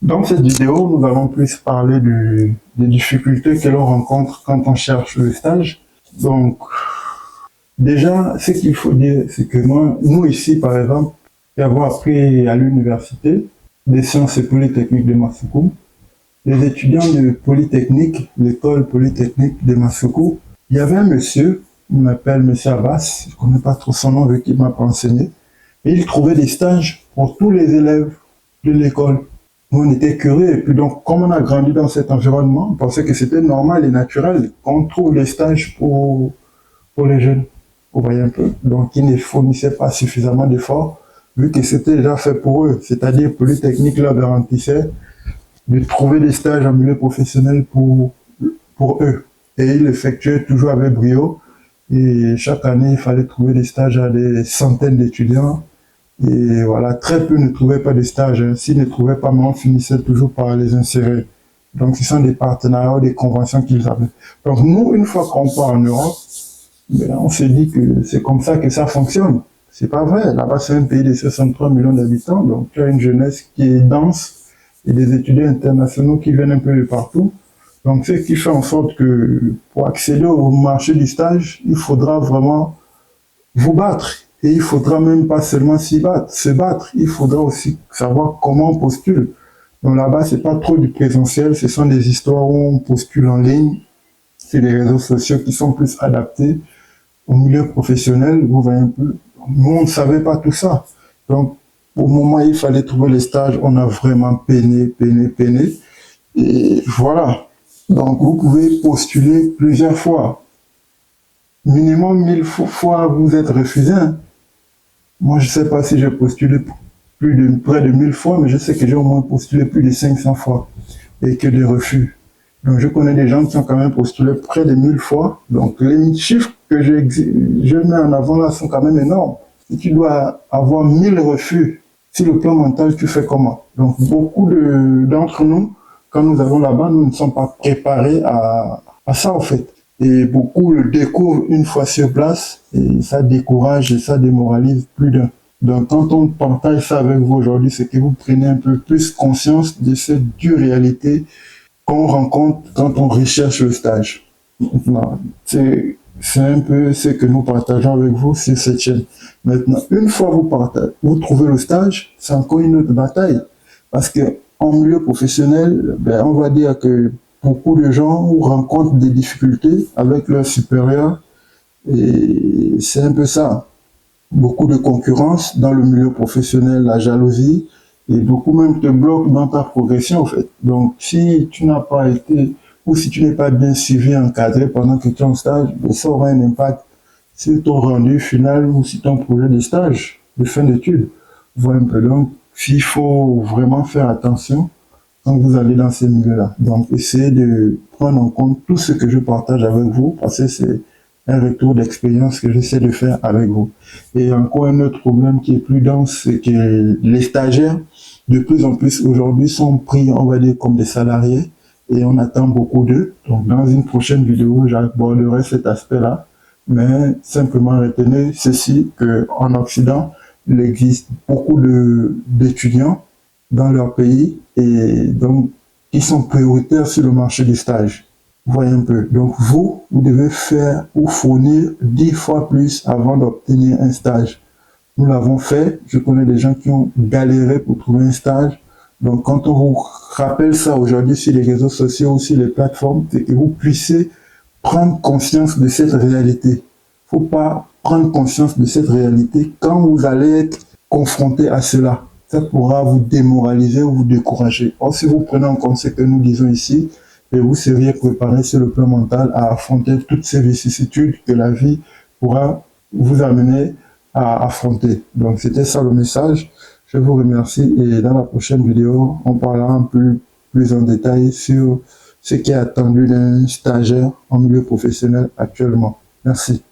Dans cette vidéo, nous allons plus parler des difficultés que l'on rencontre quand on cherche le stage. Donc, déjà, ce qu'il faut dire, c'est que nous ici, par exemple, avoir appris à l'université des sciences et polytechniques de Massoukou, les étudiants de Polytechnique, l'école Polytechnique de Massoukou, il y avait un monsieur, il m'appelle monsieur Abbas, je ne connais pas trop son nom, vu qu'il m'a pas enseigné, et il trouvait des stages pour tous les élèves de l'école. Nous, on était curieux, et puis donc, comme on a grandi dans cet environnement, on pensait que c'était normal et naturel qu'on trouve des stages pour les jeunes. Vous voyez un peu? Donc, ils ne fournissaient pas suffisamment d'efforts, vu que c'était déjà fait pour eux. C'est-à-dire, Polytechnique leur garantissait de trouver des stages en milieu professionnel pour eux. Et ils l'effectuaient toujours avec brio. Et chaque année, il fallait trouver des stages à des centaines d'étudiants. Et voilà, très peu ne trouvaient pas de stage. S'ils ne trouvaient pas, mais on finissait toujours par les insérer. Donc, ce sont des partenariats, des conventions qu'ils avaient. Donc, nous, une fois qu'on part en Europe, on se dit que c'est comme ça que ça fonctionne. C'est pas vrai. Là-bas, c'est un pays de 63 millions d'habitants. Donc, tu as une jeunesse qui est dense et des étudiants internationaux qui viennent un peu de partout. Donc, ce qui fait en sorte que pour accéder au marché du stage, il faudra vraiment vous battre. Et il faudra même pas seulement se battre. Il faudra aussi savoir comment on postule. Donc là-bas, c'est pas trop du présentiel. Ce sont des histoires où on postule en ligne. C'est des réseaux sociaux qui sont plus adaptés au milieu professionnel. Vous voyez un peu. Nous, on ne savait pas tout ça. Donc, au moment où il fallait trouver les stages, on a vraiment peiné. Et voilà. Donc, vous pouvez postuler plusieurs fois. Minimum 1000 fois, vous êtes refusé. Moi, je ne sais pas si j'ai postulé près de 1000 fois, mais je sais que j'ai au moins postulé plus de 500 fois et que des refus. Donc, je connais des gens qui ont quand même postulé près de 1000 fois. Donc, les chiffres que je mets en avant là sont quand même énormes. Si tu dois avoir 1000 refus, sur le plan mental, tu fais comment? Donc, beaucoup d'entre nous, quand nous allons là-bas, nous ne sommes pas préparés à ça, en fait. Et beaucoup le découvrent une fois sur place, et ça décourage et ça démoralise plus d'un. Donc, quand on partage ça avec vous aujourd'hui, c'est que vous prenez un peu plus conscience de cette dure réalité qu'on rencontre quand on recherche le stage. Maintenant, c'est un peu ce que nous partageons avec vous sur cette chaîne. Maintenant, une fois vous trouvez le stage, c'est encore une autre bataille. Parce que en milieu professionnel, on va dire que beaucoup de gens rencontrent des difficultés avec leurs supérieurs. Et c'est un peu ça. Beaucoup de concurrence dans le milieu professionnel, la jalousie, et beaucoup même te bloquent dans ta progression, en fait. Donc, si tu n'as pas été, ou si tu n'es pas bien suivi, encadré pendant que tu es en stage, ça aura un impact sur ton rendu final ou sur ton projet de stage, de fin d'études. Voilà un peu. Donc, il faut vraiment faire attention quand vous allez dans ces milieux-là. Donc, essayez de prendre en compte tout ce que je partage avec vous, parce que c'est un retour d'expérience que j'essaie de faire avec vous. Et encore un autre problème qui est plus dense, c'est que les stagiaires, de plus en plus aujourd'hui, sont pris, on va dire, comme des salariés, et on attend beaucoup d'eux. Donc, dans une prochaine vidéo, j'aborderai cet aspect-là, mais simplement retenez ceci, qu'en Occident, il existe beaucoup d'étudiants dans leur pays, et donc, ils sont prioritaires sur le marché du stage. Voyez un peu. Donc, vous devez faire ou fournir 10 fois plus avant d'obtenir un stage. Nous l'avons fait. Je connais des gens qui ont galéré pour trouver un stage. Donc, quand on vous rappelle ça aujourd'hui sur les réseaux sociaux ou sur les plateformes, c'est que vous puissiez prendre conscience de cette réalité. Il ne faut pas prendre conscience de cette réalité quand vous allez être confronté à cela. Ça pourra vous démoraliser ou vous décourager. Or, si vous prenez en compte ce que nous disons ici, et vous seriez préparé sur le plan mental à affronter toutes ces vicissitudes que la vie pourra vous amener à affronter. Donc, c'était ça le message. Je vous remercie et dans la prochaine vidéo, on parlera un peu plus en détail sur ce qui est attendu d'un stagiaire en milieu professionnel actuellement. Merci.